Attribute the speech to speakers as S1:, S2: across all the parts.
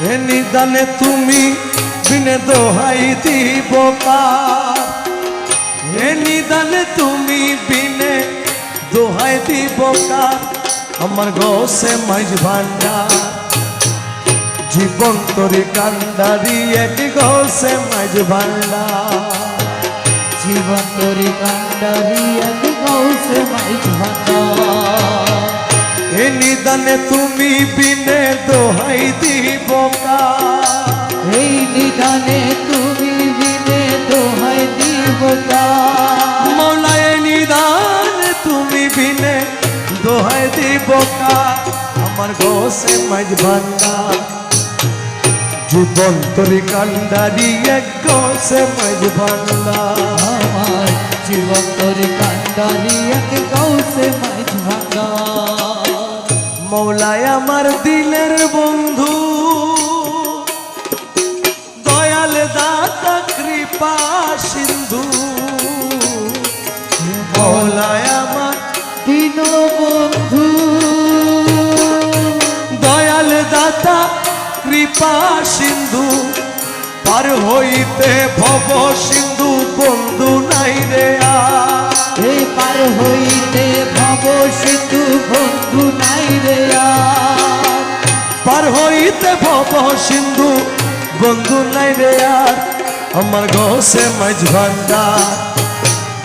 S1: এ নিদানে তুমি বিনে দোহাই দিব কার, এ নিদানে তুমি বিনে দোহাই দিব কার, আমার গৌসে মাইজ ভান্ডার জীবন তোরে কান্ডারি এক গৌসে মাইজ ভান্ডার,
S2: জীবন তোরে কান্ডারি এক গৌসে মাইজ ভান্ডার।
S1: এ নিদানে তুমি বিনে দোহাই দিব কার,
S2: এই নিদানে তুমি বিনে দোহাই দিব কার,
S1: মৌলা এ নিদানে তুমি বিনে দোহাই দিব কার, আমার গৌসে মাইজ ভান্ডার জীবন তোরে কান্ডারি এক গৌসে মাইজ ভান্ডার,
S2: আমার জীবন তোরে কান্ডারি এক গৌসে মাইজ ভান্ডার।
S1: মৌলায় আমার দিলের বন্ধু দয়াল দাতা কৃপা সিন্ধু, মৌলায় আমার
S2: দীন বন্ধু
S1: দয়াল দাতা কৃপা সিন্ধু, পার হইতে ভব সিন্ধু বন্ধু নাই রে আর,
S2: এই পার হইতে ভব সিন্ধু বন্ধু নাই রে আর,
S1: পার হইতে ভব সিন্ধু বন্ধু নাই রে আর, আমার গৌসে মাইজ ভান্ডার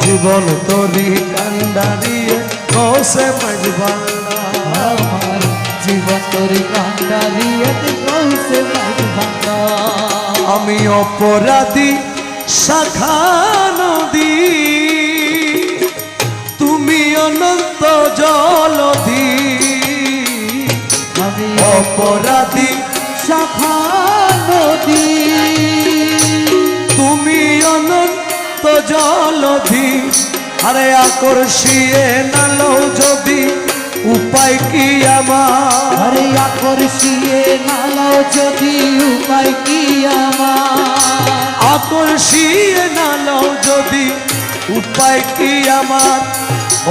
S1: জীবন তোরি কান্ডারি গৌসে মাইজ ভান্ডার,
S2: আমার জীবন তোরে কান্ডারি এক গৌসে মাইজ ভান্ডার।
S1: আমি অপরাধী শাখা নদী তুমি অনন্ত জলধি,
S2: আমি
S1: অপরাধী
S2: শাখা নদী
S1: তুমি অনন্ত জলধি, আরে আকর্ষিয়ে নালো যদি উপায় কি আমার,
S2: আরে আকর্ষিয়ে নালাও যদি উপায় কি আমার,
S1: আকর্ষিয়ে নালো যদি উপায় কি আমার,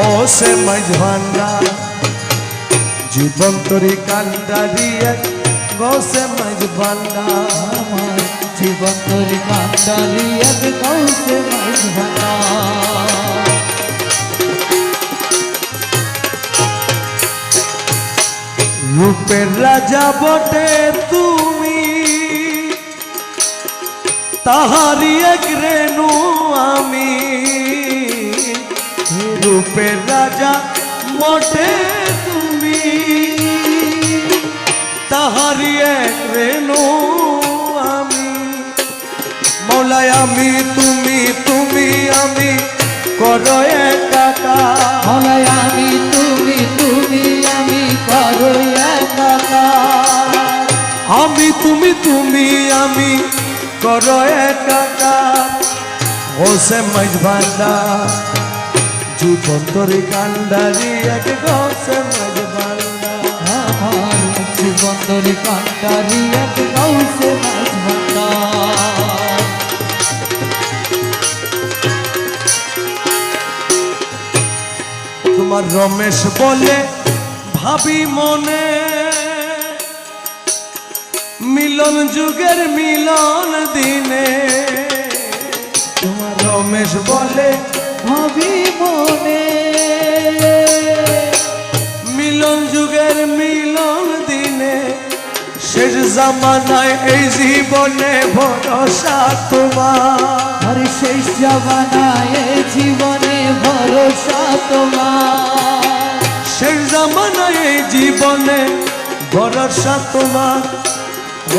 S1: ও সে মাইজ ভান্ডার জীবন তোরি কান্ডারি এক গৌসে মাইজ ভান্ডার,
S2: আমার জীবন তোরে কান্ডারি এক গৌসে মাইজ ভান্ডার।
S1: রূপের রাজা বটে তুমি তাহারি এক রেণু আমি, রূপের রাজা বটে তুমি তাহারি এক রেণু আমি, মৌলায় আমি তুমি তুমি আমি করো একাকার,
S2: মলায় আমি তুমি তুমি আমি করো একাকার,
S1: আমি তুমি তুমি আমি করো একাকার, ও সে মাইজ ভান্ডার জীবন তোরে কান্ডারি এক গৌসে মাইজ ভান্ডার,
S2: আমার জীবন তোরে কান্ডারি এক গৌসে মাইজ ভান্ডার।
S1: তোমার রমেশ বলে ভাবি মনে মিলন যুগের মিলন দিনে, তোমার রমেশ বলে
S2: ভাবি মনে
S1: মিলন যুগের মিলন দিনে, শেষ জামানায় এই জীবনে ভরসা তোমার,
S2: আর শেষ জামানায় জীবনে ভরসা তোমার,
S1: শেষ জামানায় এই জীবনে ভরসা তোমার,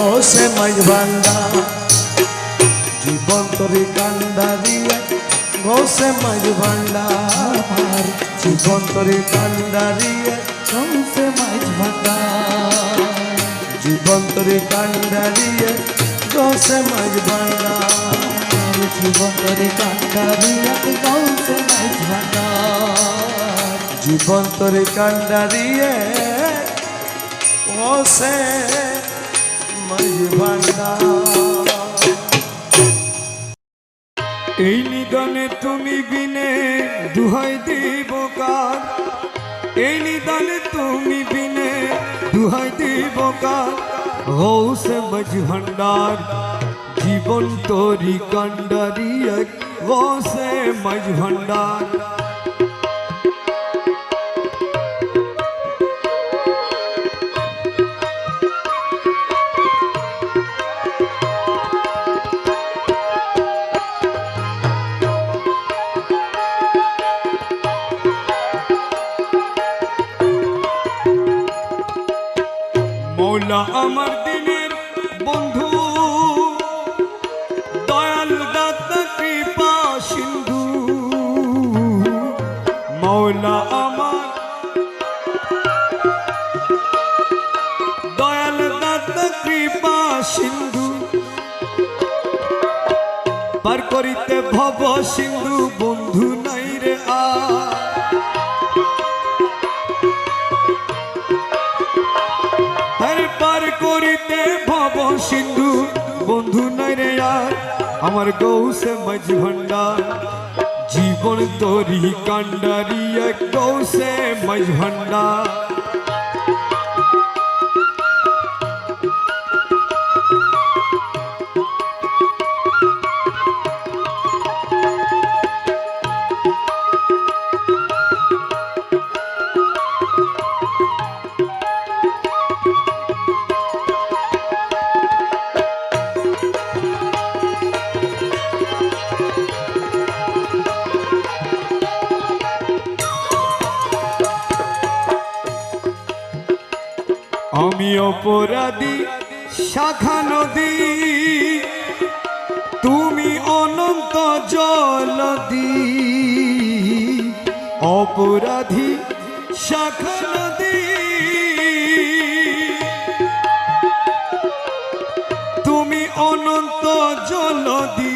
S1: ও সে মাইজ ভান্ডার জীবন তোরে কান্ডারি গৌসে মাইজ ভান্ডার,
S2: আমার
S1: জীবন তোরে কান্ডারি
S2: গৌসে মাইজ ভান্ডার,
S1: জীবন তোরে কান্ডারি গৌসে মাইজ ভান্ডার,
S2: জীবন তোরে কান্ডারি এক গৌসে মাইজ ভান্ডার,
S1: জীবন তোরে কান্ডারি গৌসে মাইজ ভান্ডার।
S3: এই নিদানে তুমি বিনে দুহাই দিব কার, এই নিদানে তুমি বিনে দুহাই দিব কার, গৌসে মজ ভণ্ডার জীবন তোরি কান্ডারি এক গৌসে মজ ভণ্ডার। মৌলা আমার দিনের বন্ধু দয়াল দাতা কৃপা সিন্ধু, মৌলা আমার দয়াল দাতা কৃপা সিন্ধু, পার করিতে ভব সিন্ধু বন্ধু নাই রে পার করিতে ভব সিন্ধু বন্ধু নাই রে আর। আমার গৌসে মজ ভণ্ডার জীবন তোরি কান্ডারি এক গৌসে মজ ভণ্ডার। আমি অপরাধী শাখা নদী, তুমি অনন্ত জলদি। অপরাধী শাখা নদী, তুমি অনন্ত জলদি।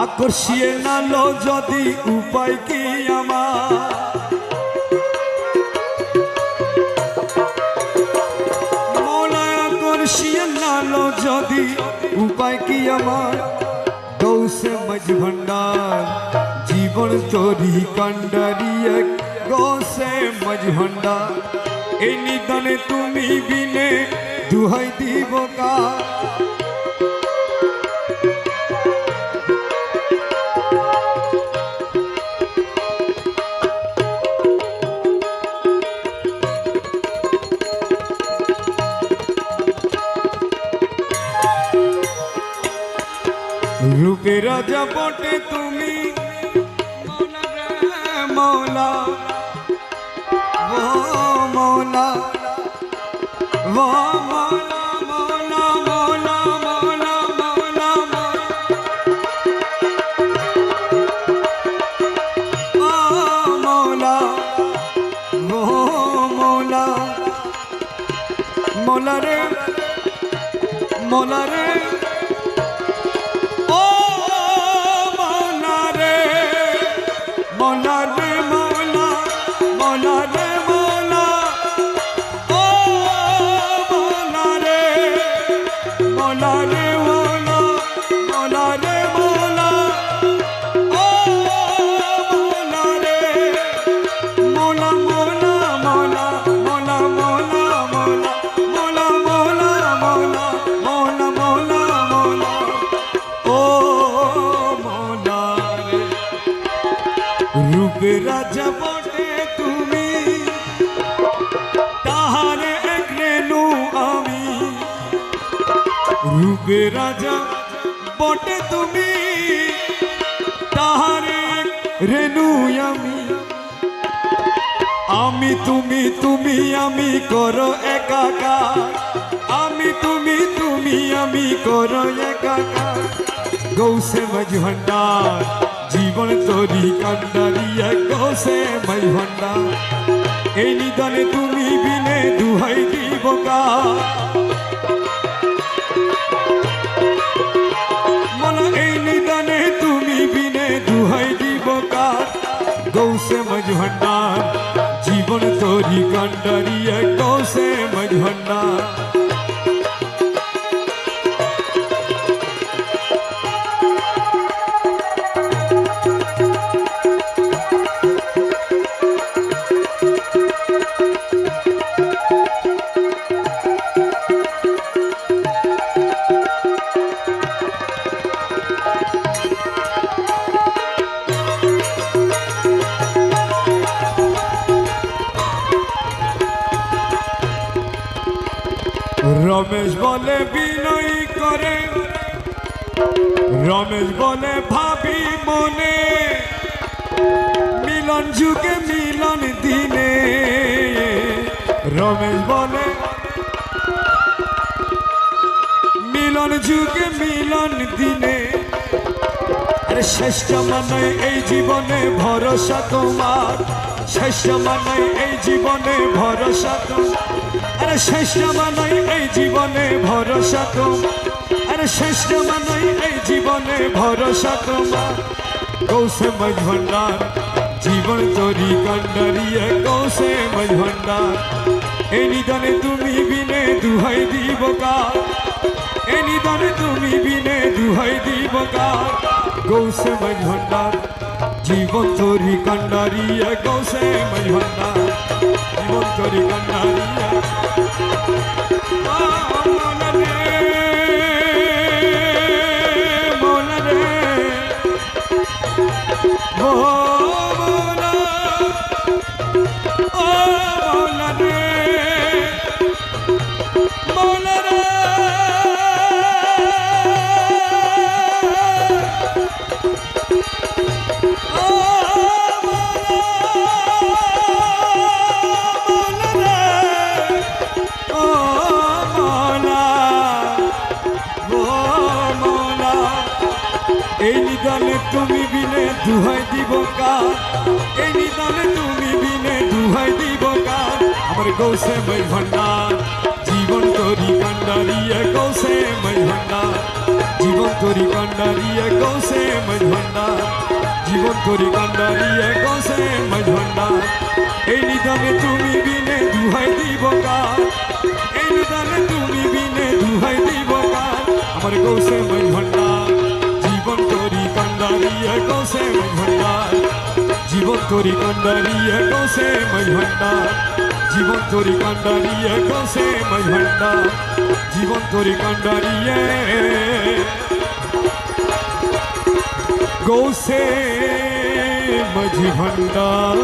S3: আকর্ষিয়ে নালো যদি উপায় কি আমার, নালো যদি উপায় কি আমার। গৌসে মজ ভণ্ডার জীবন তোরি কান্ডারি এক গৌসে মজ ভণ্ডার। এই নিদানে তুমি বিনে দুহাই দিব কার। রূপে রাজা বটে তুমি মৌলা ও মৌলা ও মৌলা মৌলা মৌলা মৌলা মৌলা ও মৌলা ও মৌলা মৌলা রে মৌলা রে মৌলা রে মৌলা মৌলা রে মৌলা ও মৌলা রে মৌলা রে মৌলা মৌলা রে মৌলা ও মৌলা রে মৌলা মৌলা মৌলা মৌলা মৌলা মৌলা মৌলা মৌলা মৌলা মৌলা মৌলা ও মৌলা রে। রূপে রাজা বটে তুমি তাহারে এক রেণু আমি। রূপে রাজা বটে তুমি তাহারে এক রেণু আমি। আমি তুমি তুমি আমি করো একাকার। আমি তুমি তুমি আমি করো একাকার। গৌসে মজ ভণ্ডার জীবন তোরি কান্ডারি এক গৌসে মজ ভণ্ডার। এই নিদানে তুমি বিনে দুহাই দিব কার। মনে এই নিদানে তুমি বিনে দুহাই দিব কার। গৌসে মজ ভণ্ডার জীবন তোরি কান্ডারি এক গৌসে মজ ভণ্ডার। রমেশ বলে বিনয় করে, রমেশ বলে ভাবি মনে, মিলন যুগে মিলন দিনে। রমেশ বলে মিলন যুগে মিলন দিনে। আরে শ্রেষ্ঠ মানায় এই জীবনে ভরসা তোমার, শ্রেষ্ঠ মানায় এই জীবনে ভরসা তোমার। আরে শ্রেষ্ঠ মানায় এই জীবনে ভরসা তোমার, আরে শ্রেষ্ঠ মানায় এই জীবনে ভরসা তোমার। গৌসে মাঝ ভান্ডার জীবন তরি কান্ডারিয়া, গৌসে মাঝ ভান্ডার এই নিদানে তুমি বিনে দুহাই দিব কার, এই নিদানে তুমি বিনে দুহাই দিব কার। গৌসে মাঝ ভান্ডার জীবন তরি কান্ডারিয়া, গৌসে মাঝ ভান্ডার জীবন তরি কান্ডারিয়া। মৌলা রে মৌলা রে মৌলা, ও মৌলা রে মৌলা রে। এই নিদানে তুমি বিনে দুহাই দিব কার, এই নিদানে তুমি বিনে দুহাই দিব কার। আমার গৌসে মাঝ ভান্ডার জীবন তরি কান্ডারিয়া, গৌসে মাঝ ভান্ডার জীবন তরি কান্ডারিয়া, গৌসে মাঝ ভান্ডার জীবন তরি কান্ডারিয়া, গৌসে মাঝ ভান্ডার। এই নিদানে তুমি বিনে দুহাই দিব কার, এই নিদানে তুমি বিনে দুহাই দিব কার। আমার গৌসে মাঝ ভান্ডার জীবন তরি কান্ডারিয়া, গৌসে মাঝ ভান্ডার জীবন তরি কান্ডারিয়া, গৌসে মাঝ ভান্ডার জীবন তরি কান্ডারিয়া, গৌসে মাঝ ভান্ডার জীবন তরি কান্ডারিয়া, গৌসে মাঝ ভান্ডার।